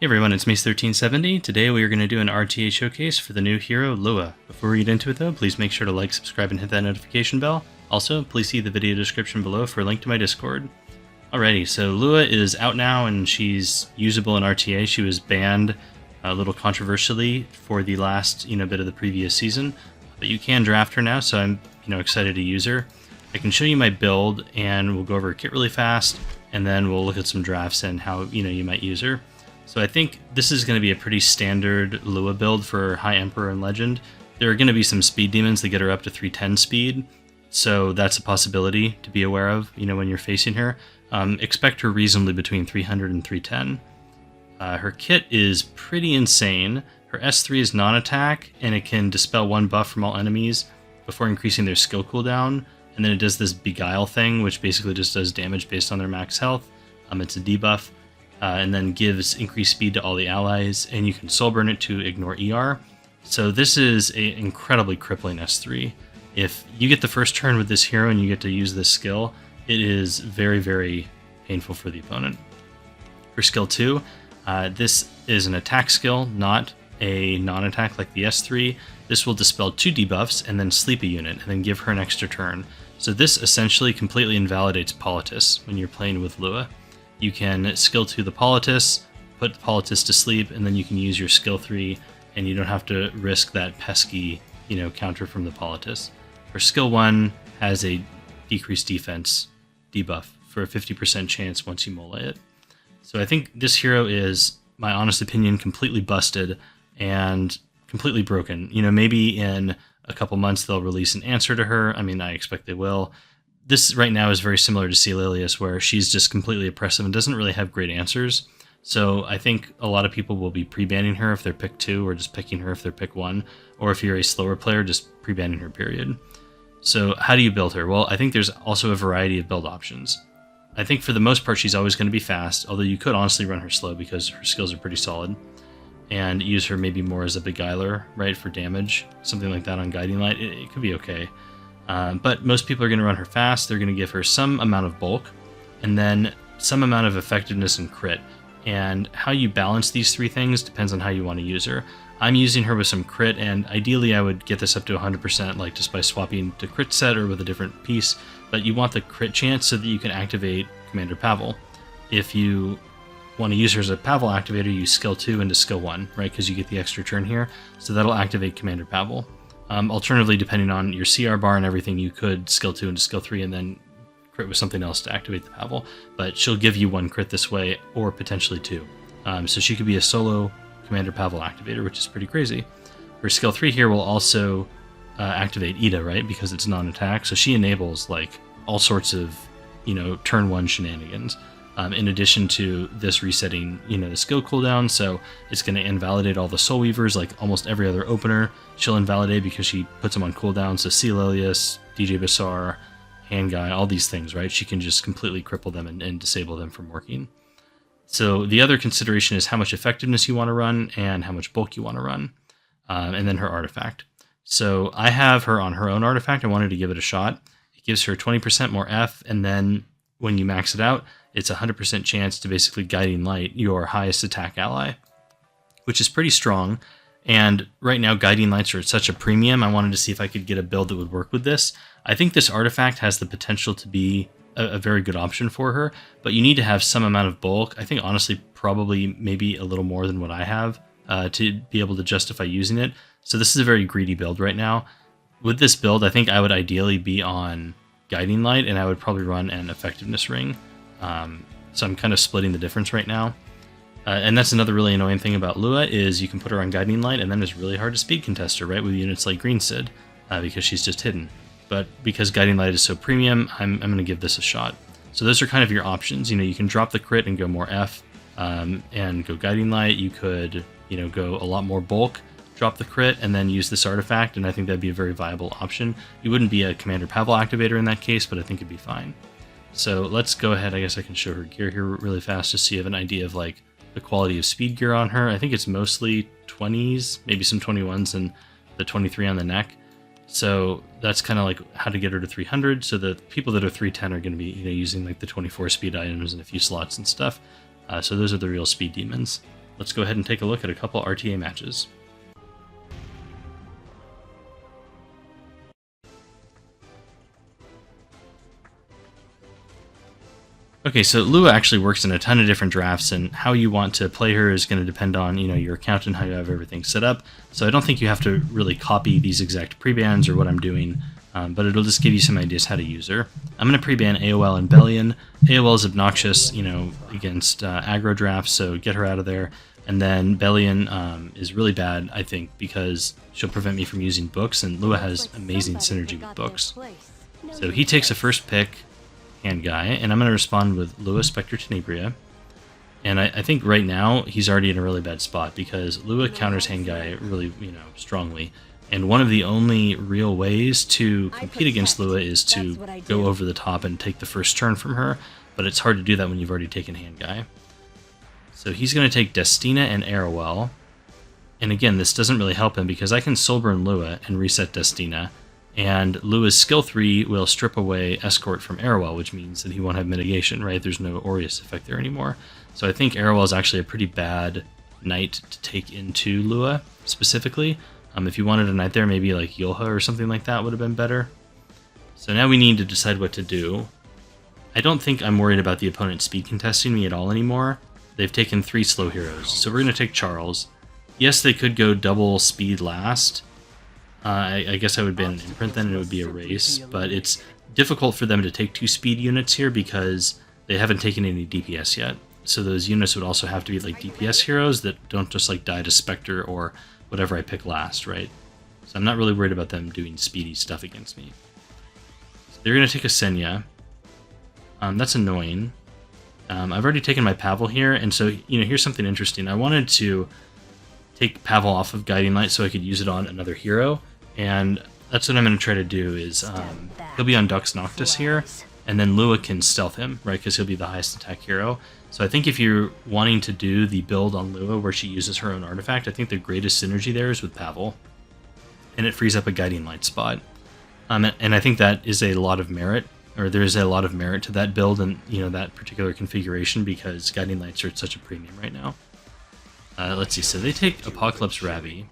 Hey everyone, it's Mace1370. Today we are going to do an RTA showcase for the new hero, Lua. Before we get into it though, please make sure to like, subscribe, and hit that notification bell. Also, please see the video description below for a link to my Discord. Alrighty, so Lua is out now and she's usable in RTA. She was banned a little controversially for the last bit of the previous season, but you can draft her now, so I'm excited to use her. I can show you my build and we'll go over her kit really fast, and then we'll look at some drafts and how you might use her. So I think this is going to be a pretty standard Lua build for High Emperor and Legend. There are going to be some speed demons that get her up to 310 speed, so that's a possibility to be aware of when you're facing her. Expect her reasonably between 300 and 310. Her kit is pretty insane. Her S3 is non-attack, and it can dispel one buff from all enemies before increasing their skill cooldown, and then it does this Beguile thing, which basically just does damage based on their max health. It's a debuff. And then gives increased speed to all the allies, and you can soul burn it to ignore ER. So this is an incredibly crippling S3. If you get the first turn with this hero and you get to use this skill, it is very, very painful for the opponent. For skill 2, this is an attack skill, not a non-attack like the S3. This will dispel 2 debuffs and then sleep a unit, and then give her an extra turn. So this essentially completely invalidates Politis when you're playing with Lua. You can skill 2 the Politis, put the Politis to sleep, and then you can use your skill 3, and you don't have to risk that pesky, counter from the Politis. Her skill 1 has a decreased defense debuff for a 50% chance once you mole it. So I think this hero is, my honest opinion, completely busted and completely broken. Maybe in a couple months they'll release an answer to her. I mean, I expect they will. This right now is very similar to Celilius, where she's just completely oppressive and doesn't really have great answers. So I think a lot of people will be pre-banning her if they're pick 2, or just picking her if they're pick 1, or if you're a slower player, just pre-banning her, period. So how do you build her? Well, I think there's also a variety of build options. I think for the most part she's always going to be fast, although you could honestly run her slow because her skills are pretty solid, and use her maybe more as a Beguiler, right, for damage, something like that on Guiding Light. It could be okay. But most people are going to run her fast. They're going to give her some amount of bulk, and then some amount of effectiveness and crit. And how you balance these three things depends on how you want to use her. I'm using her with some crit, and ideally I would get this up to 100%, like just by swapping to crit set or with a different piece. But you want the crit chance so that you can activate Commander Pavel. If you want to use her as a Pavel activator, you skill 2 into skill 1, right? Because you get the extra turn here. So that'll activate Commander Pavel. Alternatively, depending on your CR bar and everything, you could skill 2 into skill 3 and then crit with something else to activate the Pavel. But she'll give you 1 crit this way, or potentially 2. So she could be a solo Commander Pavel activator, which is pretty crazy. Her skill 3 here will also activate Ida, right? Because it's non-attack. So she enables like all sorts of, turn 1 shenanigans. In addition to this resetting, the skill cooldown, so it's going to invalidate all the Soul Weavers, like almost every other opener. She'll invalidate because she puts them on cooldown, so Celilius, DJ Basar, Hand Guy, all these things, right? She can just completely cripple them and disable them from working. So the other consideration is how much effectiveness you want to run and how much bulk you want to run, and then her artifact. So I have her on her own artifact. I wanted to give it a shot. It gives her 20% more F, and then when you max it out, it's a 100% chance to basically Guiding Light your highest attack ally, which is pretty strong. And right now, Guiding Lights are at such a premium, I wanted to see if I could get a build that would work with this. I think this artifact has the potential to be a very good option for her, but you need to have some amount of bulk. I think, honestly, probably maybe a little more than what I have to be able to justify using it. So this is a very greedy build right now. With this build, I think I would ideally be on Guiding Light, and I would probably run an Effectiveness Ring. So I'm kind of splitting the difference right now. And that's another really annoying thing about Lua, is you can put her on Guiding Light, and then it's really hard to speed contest her, right, with units like Green Sid, because she's just hidden. But because Guiding Light is so premium, I'm going to give this a shot. So those are kind of your options. You can drop the crit and go more F, and go Guiding Light. You could, go a lot more bulk, drop the crit, and then use this artifact, and I think that'd be a very viable option. You wouldn't be a Commander Pavel activator in that case, but I think it'd be fine. So let's go ahead. I guess I can show her gear here really fast just so you have an idea of like the quality of speed gear on her. I think it's mostly 20s, maybe some 21s, and the 23 on the neck. So that's kind of like how to get her to 300. So the people that are 310 are going to be using like the 24 speed items and a few slots and stuff. So those are the real speed demons. let's go ahead and take a look at a couple RTA matches. Okay, so Lua actually works in a ton of different drafts, and how you want to play her is going to depend on, your account and how you have everything set up. So I don't think you have to really copy these exact pre-bans or what I'm doing, but it'll just give you some ideas how to use her. I'm going to pre-ban AOL and Bellion. AOL is obnoxious, against aggro drafts, so get her out of there. And then Bellion is really bad, I think, because she'll prevent me from using books, and Lua has amazing synergy with books. So he takes a first pick, hand guy, and I'm going to respond with Lua Spectre Tenebria. And I think right now he's already in a really bad spot because Lua counters hand guy really, strongly. And one of the only real ways to compete against Lua is to go over the top and take the first turn from her, but it's hard to do that when you've already taken hand guy. So he's going to take Destina and Arrowell. And again, this doesn't really help him because I can Soulburn Lua and reset Destina, and Lua's skill 3 will strip away Escort from Arrowell, which means that he won't have mitigation, right? There's no Aureus effect there anymore. So I think Arrowell is actually a pretty bad knight to take into Lua, specifically. If you wanted a knight there, maybe like Yolha or something like that would have been better. So now we need to decide what to do. I don't think I'm worried about the opponent speed contesting me at all anymore. They've taken 3 slow heroes, so we're going to take Charles. Yes, they could go double speed last. I guess I would ban an imprint then, and it would be a race, but it's difficult for them to take 2 speed units here because they haven't taken any DPS yet. So those units would also have to be like DPS heroes that don't just like die to Spectre or whatever I pick last, right? So I'm not really worried about them doing speedy stuff against me. So they're going to take a Senya. That's annoying. I've already taken my Pavel here, and so, here's something interesting. I wanted to take Pavel off of Guiding Light so I could use it on another hero, and that's what I'm going to try to do is, he'll be on Dux Noctis here, and then Lua can stealth him, right, because he'll be the highest attack hero. So I think if you're wanting to do the build on Lua where she uses her own artifact, I think the greatest synergy there is with Pavel, and it frees up a Guiding Light spot. And I think that is a lot of merit, or there is a lot of merit to that build and, that particular configuration, because Guiding Lights are at such a premium right now. Let's see, so they take Apocalypse Ravi.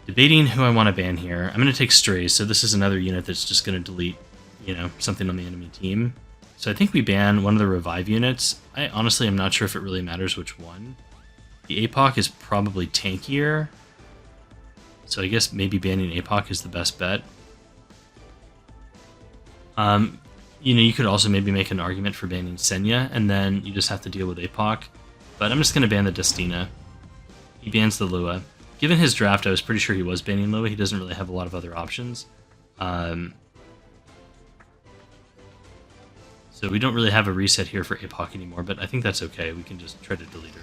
Debating who I want to ban here. I'm going to take Strays, so this is another unit that's just going to delete, something on the enemy team. So I think we ban one of the Revive units. I honestly am not sure if it really matters which one. The APOC is probably tankier, so I guess maybe banning APOC is the best bet. You could also maybe make an argument for banning Senya, and then you just have to deal with APOC. But I'm just going to ban the Destina. He bans the Lua. Given his draft, I was pretty sure he was banning Lua. He doesn't really have a lot of other options. So we don't really have a reset here for APOC anymore, but I think that's okay. We can just try to delete her.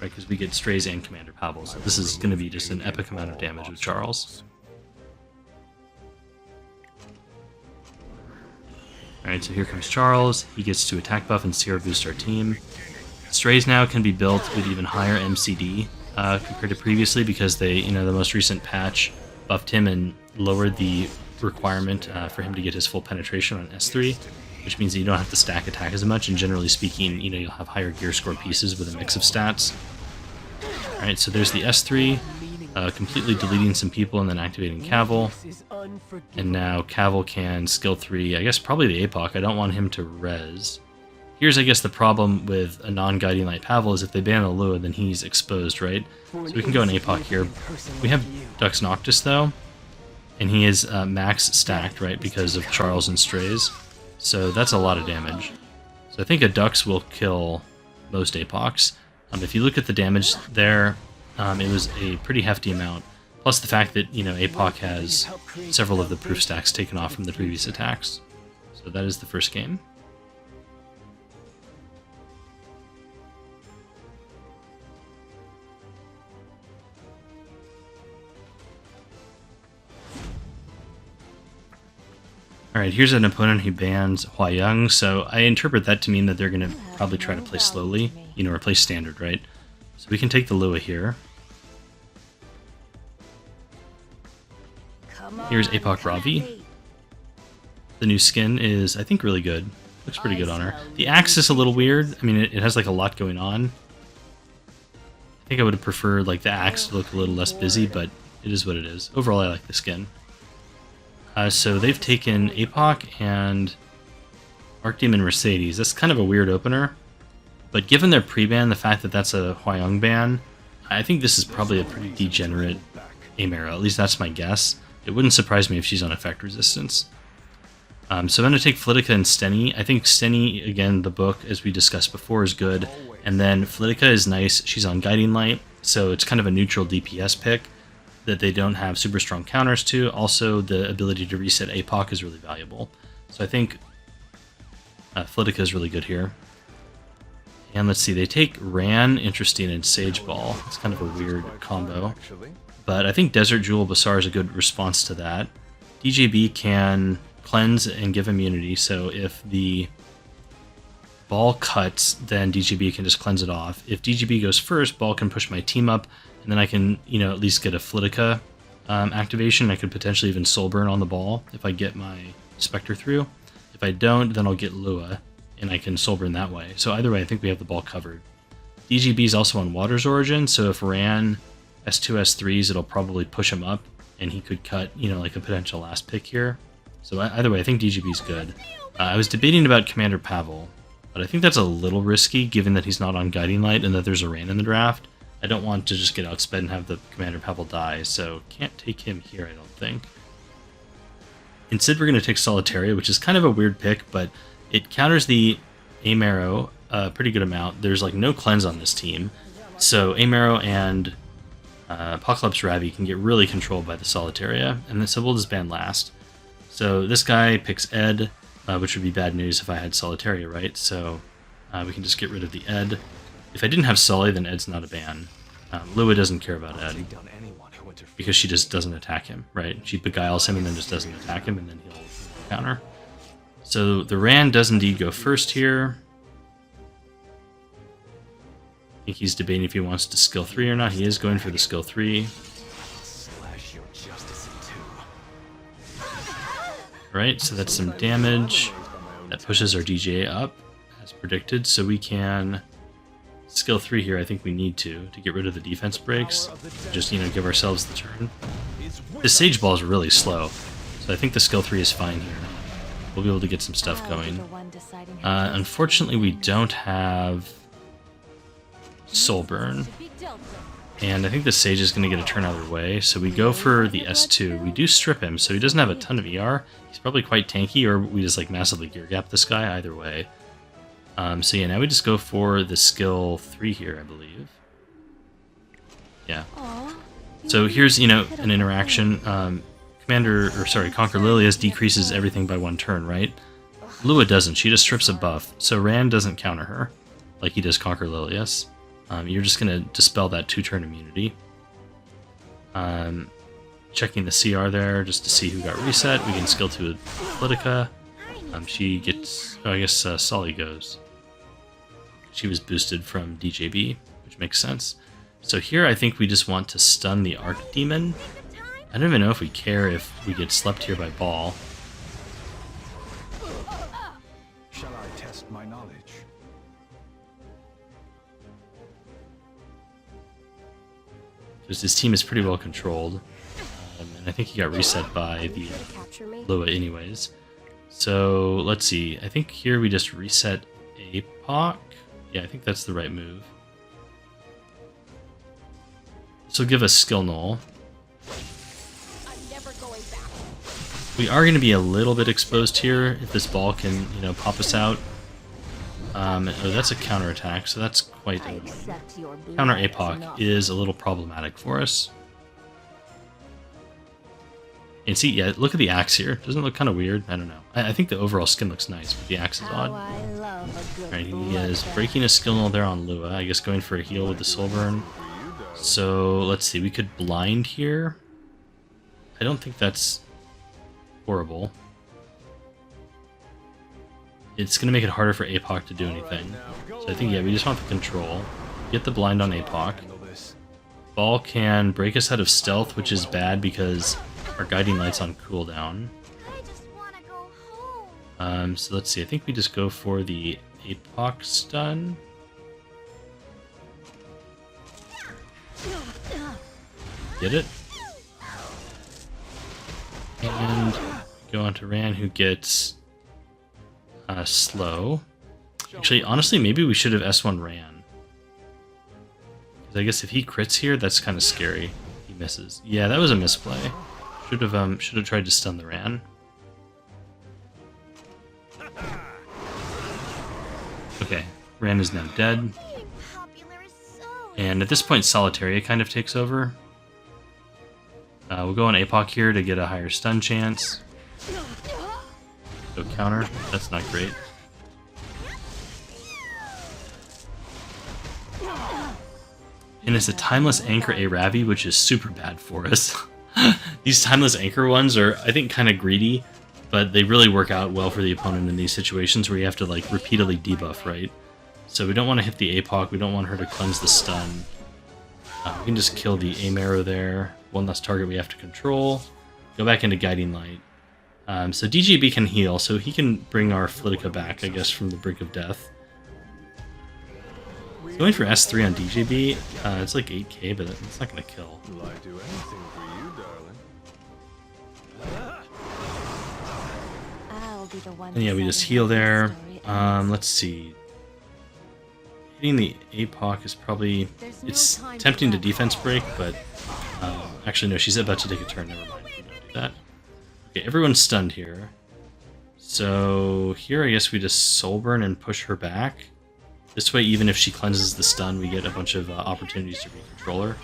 Right, because we get Strays and Commander Pavel, so this is going to be just an epic amount of damage with Charles. Alright, so here comes Charles. He gets to attack buff and Sierra boost our team. Strays now can be built with even higher MCD compared to previously, because they, the most recent patch buffed him and lowered the requirement for him to get his full penetration on S3, which means that you don't have to stack attack as much, and generally speaking, you'll have higher gear score pieces with a mix of stats. Alright, so there's the S3, completely deleting some people and then activating Cavill. And now Cavill can skill 3, I guess probably the APOC. I don't want him to res. Here's, I guess, the problem with a non-Guiding Light Pavel is if they ban a Lua, then he's exposed, right? So we can go an APOC here. We have Dux Noctis, though, and he is max stacked, right, because of Charles and Strays. So that's a lot of damage. So I think a Dux will kill most APOCs. If you look at the damage there, it was a pretty hefty amount. Plus the fact that, APOC has several of the proof stacks taken off from the previous attacks. So that is the first game. Alright, here's an opponent who bans Hua Young, so I interpret that to mean that they're going to probably try to play slowly, or play standard, right? So we can take the Lua here. Here's APOC Ravi. The new skin is, I think, really good. Looks pretty good on her. The axe is a little weird. I mean, it has like a lot going on. I think I would have preferred like the axe to look a little less busy, but it is what it is. Overall, I like the skin. So they've taken APOC and Archdemon Mercedes. That's kind of a weird opener. But given their pre-ban, the fact that that's a Huayong ban, I think this is probably a pretty degenerate aim arrow. At least that's my guess. It wouldn't surprise me if she's on effect resistance. So I'm going to take Flitica and Steny. I think Steny, again, the book, as we discussed before, is good. And then Flitica is nice. She's on Guiding Light, so it's kind of a neutral DPS pick that they don't have super strong counters to. Also, the ability to reset APOC is really valuable. So I think Flitica is really good here. And let's see, they take Ran, Interesting, and Sage Ball. It's kind of a weird combo. But I think Desert Jewel Basar is a good response to that. DJB can cleanse and give immunity, so if the ball cuts, then DJB can just cleanse it off. If DJB goes first, ball can push my team up, and then I can, you know, at least get a Flitica activation. I could potentially even Soul Burn on the ball if I get my Spectre through. If I don't, then I'll get Lua, and I can Soul Burn that way. So either way, I think we have the ball covered. DGB is also on Water's Origin, so if Ran S2, S3s, it'll probably push him up, and he could cut, you know, like a potential last pick here. So either way, I think DGB is good. I was debating about Commander Pavel, but I think that's a little risky, given that he's not on Guiding Light and that there's a Ran in the draft. I don't want to just get outsped and have the Commander Pavel die, so can't take him here, I don't think. Instead, we're going to take Solitaria, which is kind of a weird pick, but it counters the Aim Arrow a pretty good amount. There's like no cleanse on this team, so Aim Arrow and Apocalypse Ravi can get really controlled by the Solitaria, and then so we'll just ban last. So this guy picks Ed, which would be bad news if I had Solitaria, right? So we can just get rid of the Ed. If I didn't have Sully, then Ed's not a ban. Lua doesn't care about Ed because she just doesn't attack him, right? She beguiles him and then just doesn't attack him, and then he'll counter. So the Ran does indeed go first here. I think he's debating if he wants to skill 3 or not. He is going for the skill 3. Right, so that's some damage. That pushes our DJA up, as predicted, so we can skill 3 here. I think we need to get rid of the defense breaks. Just, you know, give ourselves the turn. This Sage Ball is really slow, so I think the skill 3 is fine here. We'll be able to get some stuff going. Unfortunately, we don't have Soul Burn, and I think the Sage is going to get a turn either way, so we go for the S2. We do strip him, so he doesn't have a ton of ER. He's probably quite tanky, or we just like massively gear gap this guy, either way. So yeah, now we just go for the skill 3 here, I believe. Yeah. So here's, you know, an interaction. Conquer Lilias decreases everything by 1 turn, right? Lua doesn't. She just strips a buff, so Ran doesn't counter her like he does Conquer Lilias. You're just going to dispel that 2-turn immunity. Checking the CR there just to see who got reset. We can skill to Politica. She gets... Oh, I guess Sully goes. She was boosted from DJB, which makes sense. So here I think we just want to stun the Archdemon. I don't even know if we care if we get slept here by Ball. Shall I test my knowledge? Because this team is pretty well controlled. And I think he got reset by the Lua anyways. So let's see. I think here we just reset APOC. Yeah, I think that's the right move. So give us skill null. We are going to be a little bit exposed here if this ball can, you know, pop us out. Oh, that's a counterattack, so that's quite annoying. Counter APOC is a little problematic for us. And see, yeah, look at the axe here. Doesn't it look kind of weird? I don't know. I think the overall skin looks nice, but the axe is odd. Alright, he is breaking a skill null there on Lua. I guess going for a heal with the Soul Burn. So, let's see. We could blind here. I don't think that's horrible. It's going to make it harder for APOC to do anything. So I think, yeah, we just want the control. Get the blind on APOC. Ball can break us out of stealth, which is bad because our Guiding Light's on cooldown. So let's see. I think we just go for the APOC stun. Get it? And go on to Ran, who gets slow. Actually, honestly, maybe we should have S1 Ran. Because I guess if he crits here, that's kind of scary. He misses. Yeah, that was a misplay. Should have tried to stun the Ran. Okay, Ran is now dead. And at this point, Solitaria kind of takes over. We'll go on APOC here to get a higher stun chance. Go counter. That's not great. And it's a Timeless Anchor A Ravi, which is super bad for us. These Timeless Anchor ones are, I think, kind of greedy, but they really work out well for the opponent in these situations where you have to like repeatedly debuff, right? So we don't want to hit the APOC, we don't want her to cleanse the stun. We can just kill the aim arrow there. One less target we have to control. Go back into Guiding Light. So DJB can heal, so he can bring our Flitica back, I guess, from the brink of death. Going for S3 on DJB, it's like 8k, but it's not going to kill. Will I do anything for you, darling? I'll be the one And yeah, we just heal there. Let's see. Hitting the APOC is probably... It's tempting to defense break, but... actually, no, she's about to take a turn. Never mind. We don't do that. Okay, everyone's stunned here. So here, I guess we just Soul Burn and push her back. This way, even if she cleanses the stun, we get a bunch of opportunities to re-control her.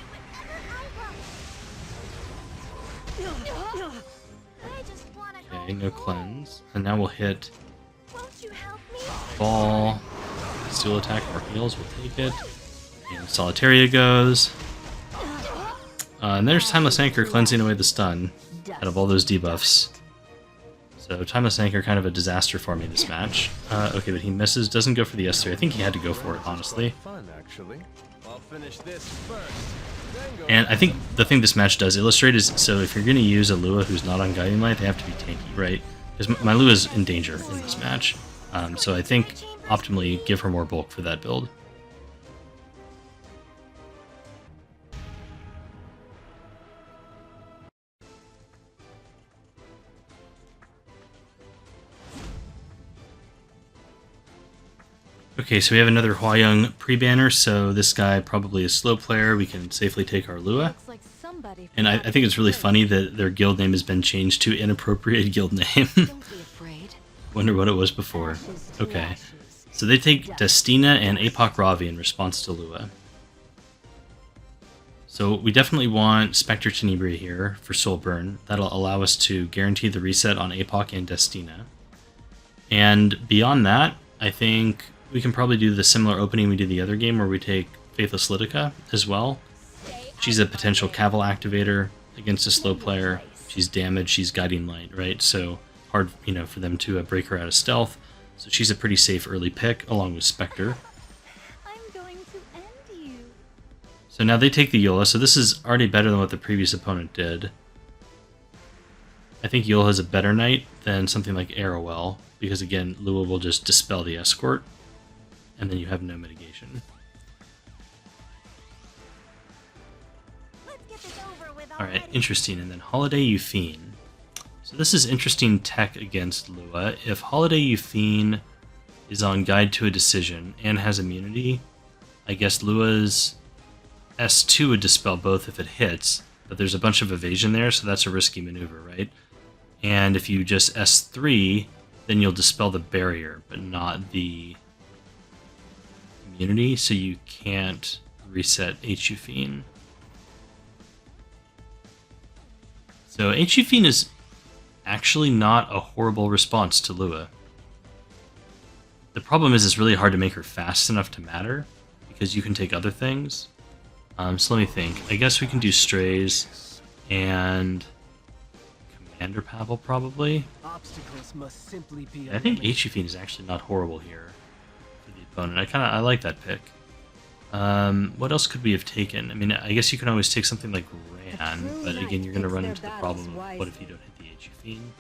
Okay, no cleanse. And now we'll hit ball, steel attack, or heals, we'll take it. And Solitaria goes. And there's Timeless Anchor cleansing away the stun out of all those debuffs. So Timeless Anchor kind of a disaster for me this match. Okay, but he misses, doesn't go for the S3. I think he had to go for it, honestly. And I think the thing this match does illustrate is, so if you're going to use a Lua who's not on Guiding Light, they have to be tanky, right? Because my Lua is in danger in this match. So I think optimally give her more bulk for that build. Okay, so we have another Hua-Young pre-banner, so this guy probably a slow player. We can safely take our Lua. And I think it's really funny that their guild name has been changed to inappropriate guild name. Wonder what it was before. Okay, so they take Destina and APOC Ravi in response to Lua. So we definitely want Spectre Tenebria here for Soul Burn. That'll allow us to guarantee the reset on APOC and Destina. And beyond that, I think we can probably do the similar opening we did the other game where we take Faithless Litica as well. She's a potential Caval activator against a slow player. She's damaged, she's Guiding Light, right? So hard, you know, for them to break her out of stealth. So she's a pretty safe early pick along with Spectre. I'm going to end you. So now they take the Eula, so this is already better than what the previous opponent did. I think Eula has a better knight than something like Arrowell, because again, Lua will just dispel the escort. And then you have no mitigation. Alright, interesting. And then Holiday Euphine. So this is interesting tech against Lua. If Holiday Euphine is on Guide to a Decision and has immunity, I guess Lua's S2 would dispel both if it hits, but there's a bunch of evasion there, so that's a risky maneuver, right? And if you just S3, then you'll dispel the barrier, but not the immunity, so you can't reset H-Euphine. So H-Euphine is actually not a horrible response to Lua. The problem is it's really hard to make her fast enough to matter, because you can take other things. So let me think. I guess we can do Strays and Commander Pavel probably. I think H-Euphine is actually not horrible here. Opponent. I like that pick. What else could we have taken? I mean, I guess you can always take something like Ran, but again, you're going to run into the problem of what if you don't hit the H-Euphine?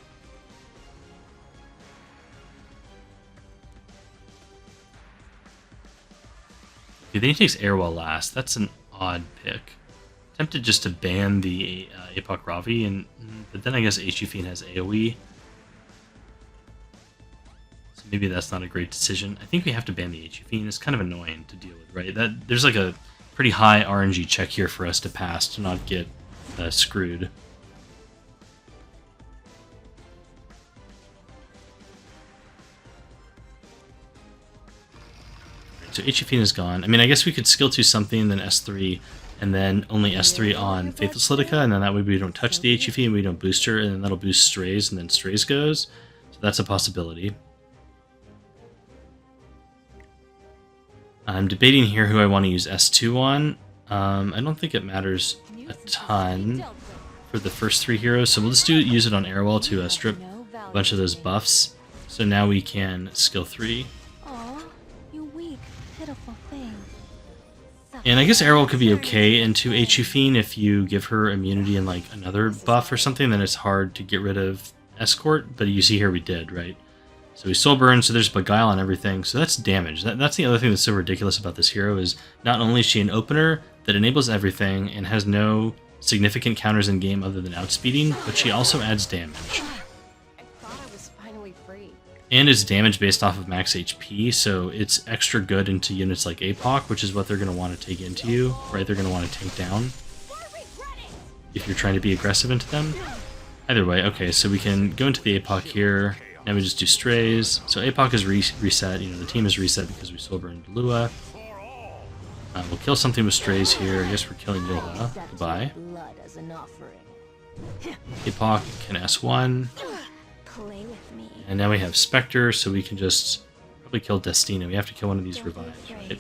Okay, then he takes Airwell last. That's an odd pick. Tempted just to ban the Apoc Ravi, but then I guess Fiend has AoE. So maybe that's not a great decision. I think we have to ban the Fiend. It's kind of annoying to deal with, right? There's like a pretty high RNG check here for us to pass to not get screwed. So Fiend is gone. I mean, I guess we could skill 2 something, then S3, and then only S3 on Faithless Litica, and then that way we don't touch the Fiend, we don't boost her, and then that'll boost Strays, and then Strays goes. So that's a possibility. I'm debating here who I want to use S2 on. I don't think it matters a ton for the first 3 heroes, so we'll just use it on Airwell to strip a bunch of those buffs. So now we can skill 3. And I guess Airwell could be okay into Fiend if you give her immunity and like another buff or something, then it's hard to get rid of Escort, but you see here we did, right? So we soul burn, so there's Beguile on everything, so that's damage. That's the other thing that's so ridiculous about this hero is not only is she an opener that enables everything and has no significant counters in game other than outspeeding, but she also adds damage. And it's damage based off of max HP, so it's extra good into units like Apoc, which is what they're going to want to take into you, right? They're going to want to tank down if you're trying to be aggressive into them. Either way, okay, so we can go into the Apoc here. Now we just do Strays. So Apoc is reset, the team is reset because we soul burned Lua. We'll kill something with Strays here. I guess we're killing Yola. Goodbye. Apoc can S1. And now we have Spectre, so we can just probably kill Destina. We have to kill one of these revives, right?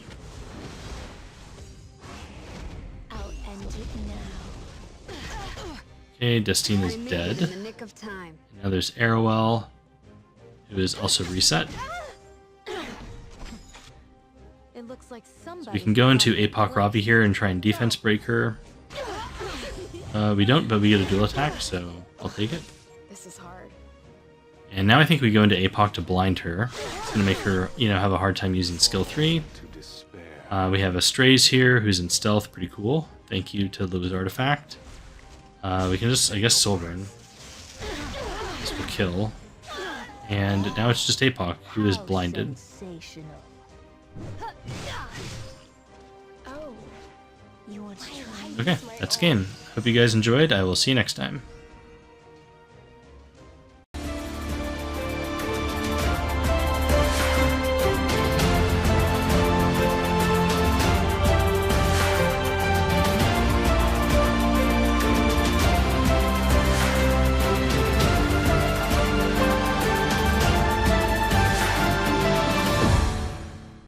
Okay, Destina's dead. And now there's Airwell, who is also reset. So we can go into Apoc Ravi here and try and defense break her. We don't, but we get a dual attack, so I'll take it. This is hard. And now I think we go into Apoc to blind her. It's going to make her, have a hard time using skill 3. We have a Strays here, who's in stealth, pretty cool. Thank you to Lua's artifact. We can just, I guess, soul burn. This will kill. And now it's just Apoc, who is blinded. Okay, that's game. Hope you guys enjoyed. I will see you next time.